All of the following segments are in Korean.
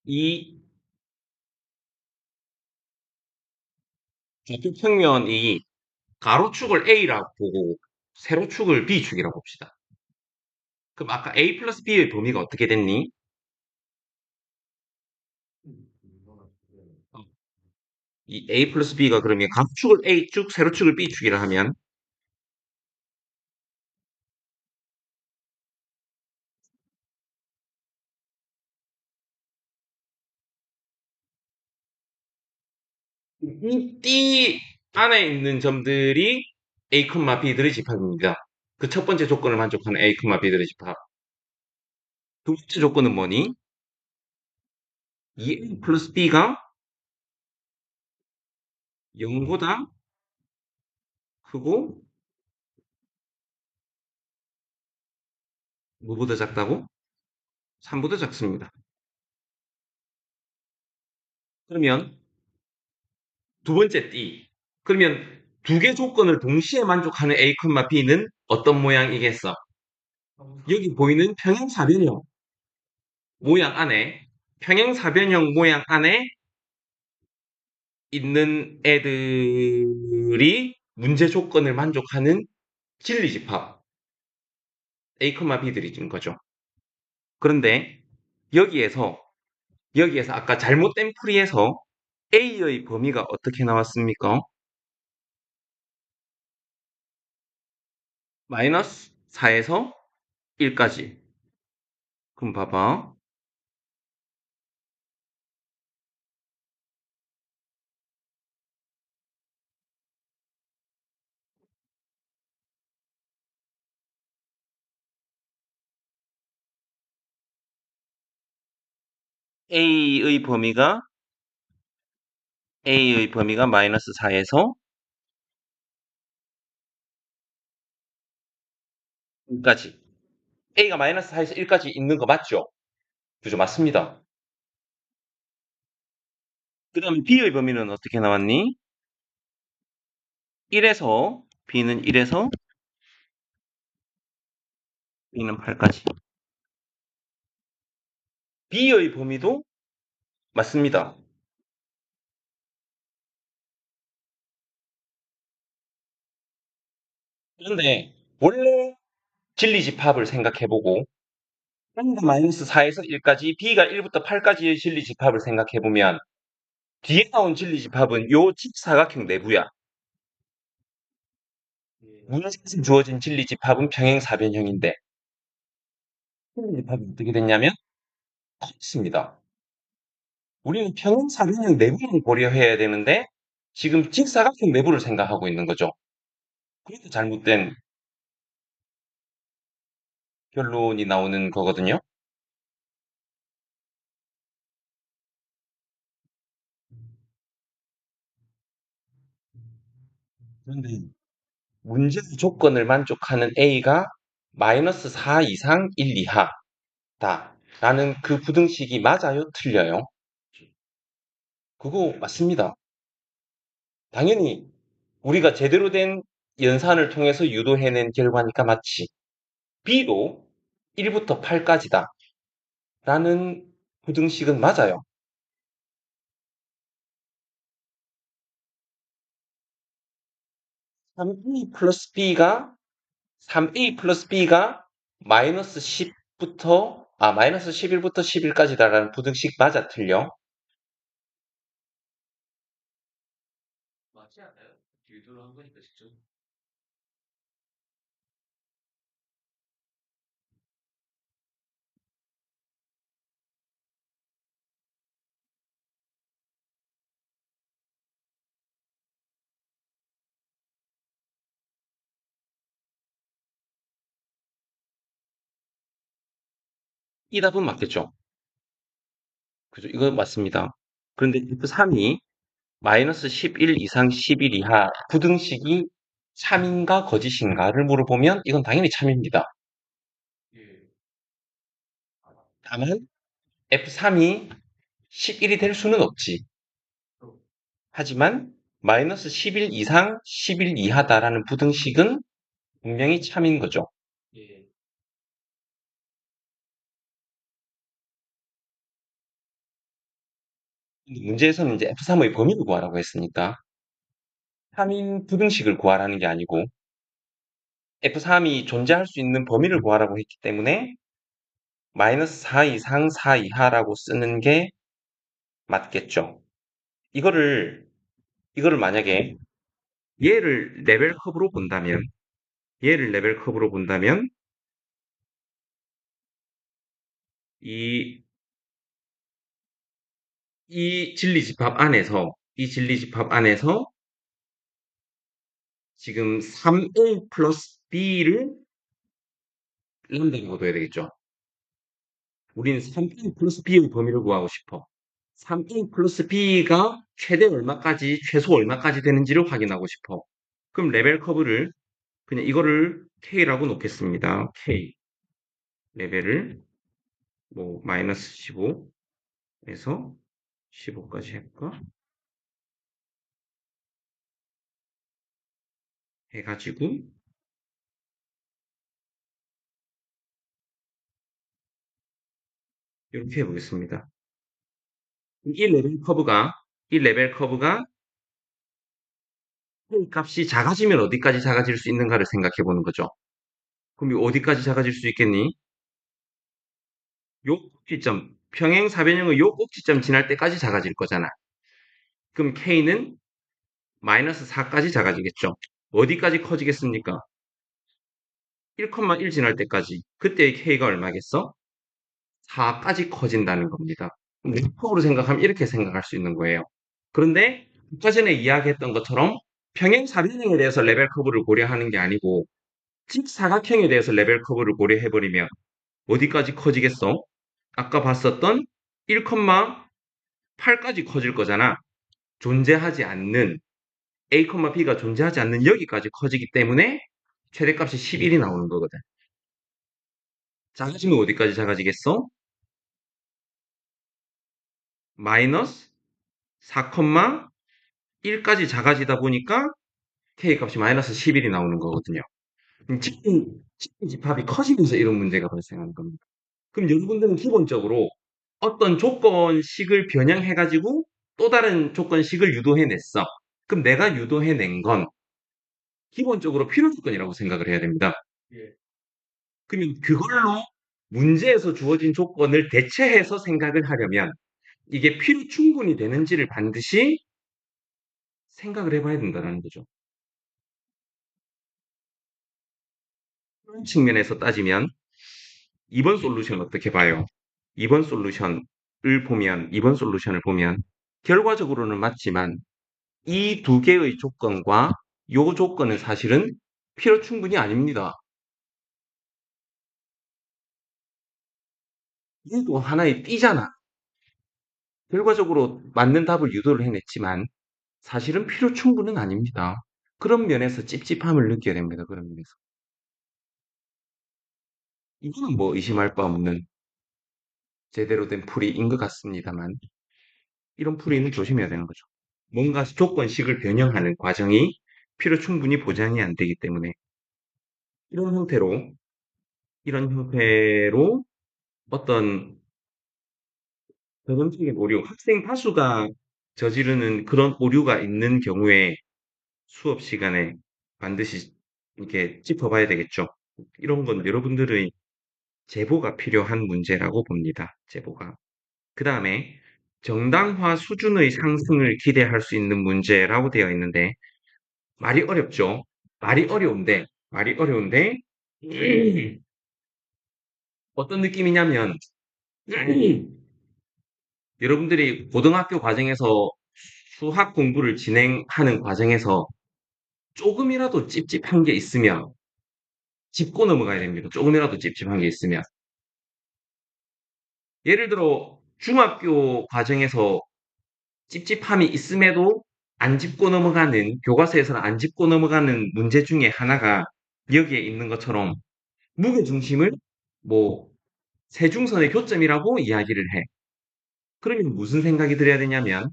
이 좌표 평면이 가로축을 A라고 보고 세로축을 B축이라고 봅시다. 그럼 아까 A 플러스 B의 범위가 어떻게 됐니? 어, 이 A 플러스 B가 그러면 가로축을 A축, 세로축을 B축이라 하면 이 띠 안에 있는 점들이 A, B들의 집합입니다. 그 첫 번째 조건을 만족하는 A, B들의 집합. 두 번째 조건은 뭐니? 이 A 플러스 B가 0보다 크고 뭐보다 작다고? 3보다 작습니다. 그러면 두 번째 띠. 그러면 두 개 조건을 동시에 만족하는 A, B는 어떤 모양이겠어? 여기 보이는 평행사변형 모양 안에 평행사변형 모양 안에 있는 애들이 문제 조건을 만족하는 진리집합 A, B들이 인 거죠. 그런데 여기에서 여기에서 아까 잘못된 풀이에서 A의 범위가 어떻게 나왔습니까? 마이너스 4에서 1까지. 그럼 봐봐. A의 범위가 A의 범위가 마이너스 4에서 1까지. A가 마이너스 4에서 1까지 있는 거 맞죠? 그죠? 맞습니다. 그 다음에 B의 범위는 어떻게 나왔니? 1에서 B는 1에서 B는 8까지. B의 범위도 맞습니다. 그런데 원래 진리집합을 생각해보고 A가 마이너스 4에서 1까지, B가 1부터 8까지의 진리집합을 생각해보면 뒤에 나온 진리집합은 요 직사각형 내부야. 문제에서 주어진 진리집합은 평행사변형인데 진리집합이 어떻게 됐냐면 컸습니다. 우리는 평행사변형 내부를 고려해야 되는데 지금 직사각형 내부를 생각하고 있는 거죠. 그래서 잘못된 결론이 나오는 거거든요. 그런데 문제 조건을 만족하는 A가 마이너스 4 이상 1 이하다. 라는 그 부등식이 맞아요? 틀려요? 그거 맞습니다. 당연히 우리가 제대로 된 연산을 통해서 유도해낸 결과니까 맞지. B도 1부터 8까지다. 라는 부등식은 맞아요. 3A 플러스 B가 3A 플러스 B가 마이너스 10부터 마이너스 11부터 11까지다라는 부등식 맞아 틀려? 맞지 않아요? 유도를 한 거니까 직접. 이 답은 맞겠죠? 그죠? 이거 맞습니다. 그런데 F3이 마이너스 11 이상 11 이하 부등식이 참인가 거짓인가를 물어보면 이건 당연히 참입니다. 다만 F3이 11이 될 수는 없지. 하지만 마이너스 11 이상 11 이하다라는 부등식은 분명히 참인 거죠. 문제에서는 이제 F3의 범위를 구하라고 했으니까 3인 부등식을 구하라는 게 아니고 F3이 존재할 수 있는 범위를 구하라고 했기 때문에 마이너스 4 이상 4 이하라고 쓰는 게 맞겠죠. 이거를 이거를 만약에 얘를 레벨 커브로 본다면 얘를 레벨 커브로 본다면 이 이 진리 집합 안에서 지금 3a 플러스 b를 람다라고 둬야 되겠죠. 우리는 3a 플러스 b의 범위를 구하고 싶어. 3a 플러스 b가 최대 얼마까지, 최소 얼마까지 되는지를 확인하고 싶어. 그럼 레벨 커브를 그냥 이거를 k라고 놓겠습니다. k 레벨을 뭐 마이너스 15에서 15까지 할까? 해가지고 이렇게 해보겠습니다. 이 레벨 커브가 이 레벨 커브가 k 값이 작아지면 어디까지 작아질 수 있는가를 생각해 보는 거죠. 그럼 이 어디까지 작아질 수 있겠니? 요 꼭지점, 평행 사변형의 요 꼭지점 지날 때까지 작아질 거잖아. 그럼 k는 마이너스 4까지 작아지겠죠. 어디까지 커지겠습니까? 1,1 지날 때까지. 그때의 k가 얼마겠어? 4까지 커진다는 겁니다. 네트워크로 생각하면 이렇게 생각할 수 있는 거예요. 그런데 아까 전에 이야기했던 것처럼 평행 사변형에 대해서 레벨 커브를 고려하는 게 아니고 직사각형에 대해서 레벨 커브를 고려해버리면 어디까지 커지겠어? 아까 봤었던 1,8까지 커질 거잖아. 존재하지 않는 A, B가 존재하지 않는 여기까지 커지기 때문에 최대값이 11이 나오는 거거든. 작아지면 어디까지 작아지겠어? 마이너스 4,1까지 작아지다 보니까 K값이 마이너스 11이 나오는 거거든요. 집합 집합이 커지면서 이런 문제가 발생하는 겁니다. 그럼 여러분들은 기본적으로 어떤 조건식을 변형해가지고 또 다른 조건식을 유도해냈어. 그럼 내가 유도해낸 건 기본적으로 필요 조건이라고 생각을 해야 됩니다. 예. 그러면 그걸로 문제에서 주어진 조건을 대체해서 생각을 하려면 이게 필요 충분히 되는지를 반드시 생각을 해봐야 된다는 거죠. 그런 측면에서 따지면 이번 솔루션 어떻게 봐요? 이번 솔루션을 보면 결과적으로는 맞지만 이 두 개의 조건과 요 조건은 사실은 필요 충분이 아닙니다. 얘도 하나의 띠잖아. 결과적으로 맞는 답을 유도를 해냈지만 사실은 필요 충분은 아닙니다. 그런 면에서 찝찝함을 느껴야 됩니다. 그런 면에서. 이거는 뭐 의심할 바 없는 제대로 된 풀이인 것 같습니다만 이런 풀이는 조심해야 되는 거죠. 뭔가 조건식을 변형하는 과정이 필요 충분히 보장이 안 되기 때문에 이런 형태로 이런 형태로 어떤 전형적인 오류, 학생 다수가 저지르는 그런 오류가 있는 경우에 수업 시간에 반드시 이렇게 짚어봐야 되겠죠. 이런 건 여러분들의 제보가 필요한 문제라고 봅니다. 제보가. 그 다음에 정당화 수준의 상승을 기대할 수 있는 문제라고 되어 있는데 말이 어렵죠. 말이 어려운데 어떤 느낌이냐면 여러분들이 고등학교 과정에서 수학 공부를 진행하는 과정에서 조금이라도 찝찝한 게 있으면 짚고 넘어가야 됩니다. 조금이라도 찝찝한 게 있으면. 예를 들어 중학교 과정에서 찝찝함이 있음에도 안 짚고 넘어가는, 교과서에서는 안 짚고 넘어가는 문제 중에 하나가 여기에 있는 것처럼 무게중심을 뭐 세중선의 교점이라고 이야기를 해. 그러면 무슨 생각이 들어야 되냐면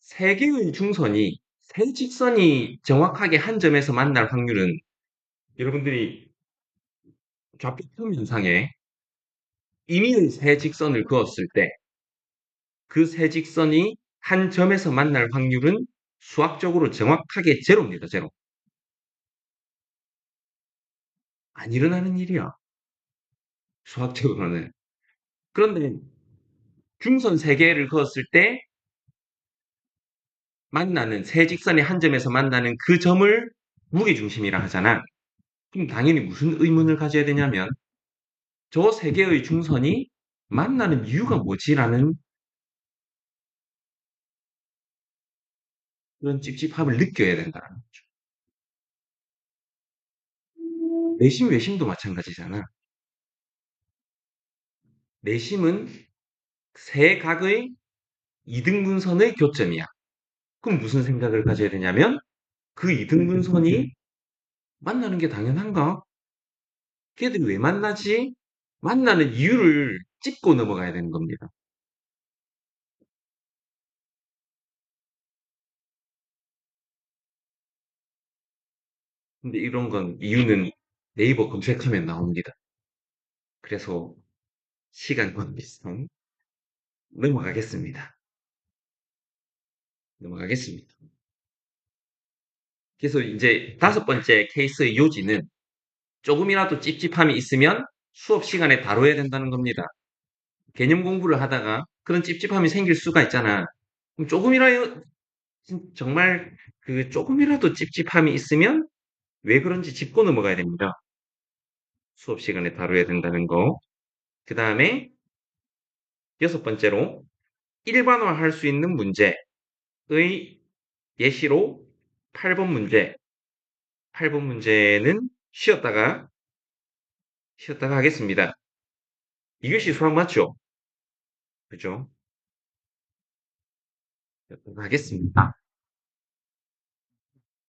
세 개의 중선이 세 직선이 정확하게 한 점에서 만날 확률은 여러분들이 좌표평면상에 임의의 세 직선을 그었을 때 그 세 직선이 한 점에서 만날 확률은 수학적으로 정확하게 제로입니다. 제로. 안 일어나는 일이야. 수학적으로는. 그런데 중선 세 개를 그었을 때 만나는 세 직선이 한 점에서 만나는 그 점을 무게중심이라 하잖아. 그럼 당연히 무슨 의문을 가져야 되냐면 저 세 개의 중선이 만나는 이유가 뭐지라는 그런 찝찝함을 느껴야 된다는 거죠. 내심 외심도 마찬가지잖아. 내심은 세 각의 이등분선의 교점이야. 그럼 무슨 생각을 가져야 되냐면 그 이등분선이 만나는 게 당연한가? 걔들이 왜 만나지? 만나는 이유를 짚고 넘어가야 되는 겁니다. 근데 이런 건 이유는 네이버 검색하면 나옵니다. 그래서 시간 관계상 넘어가겠습니다. 넘어가겠습니다. 그래서 이제 다섯 번째 케이스의 요지는 조금이라도 찝찝함이 있으면 수업 시간에 다뤄야 된다는 겁니다. 개념 공부를 하다가 그런 찝찝함이 생길 수가 있잖아. 그럼 조금이라도 정말 그 조금이라도 찝찝함이 있으면 왜 그런지 짚고 넘어가야 됩니다. 수업 시간에 다뤄야 된다는 거. 그 다음에 여섯 번째로 일반화할 수 있는 문제의 예시로 8번 문제. 8번 문제는 쉬었다가 하겠습니다. 이것이 수학 맞죠? 그죠? 쉬었다가 하겠습니다.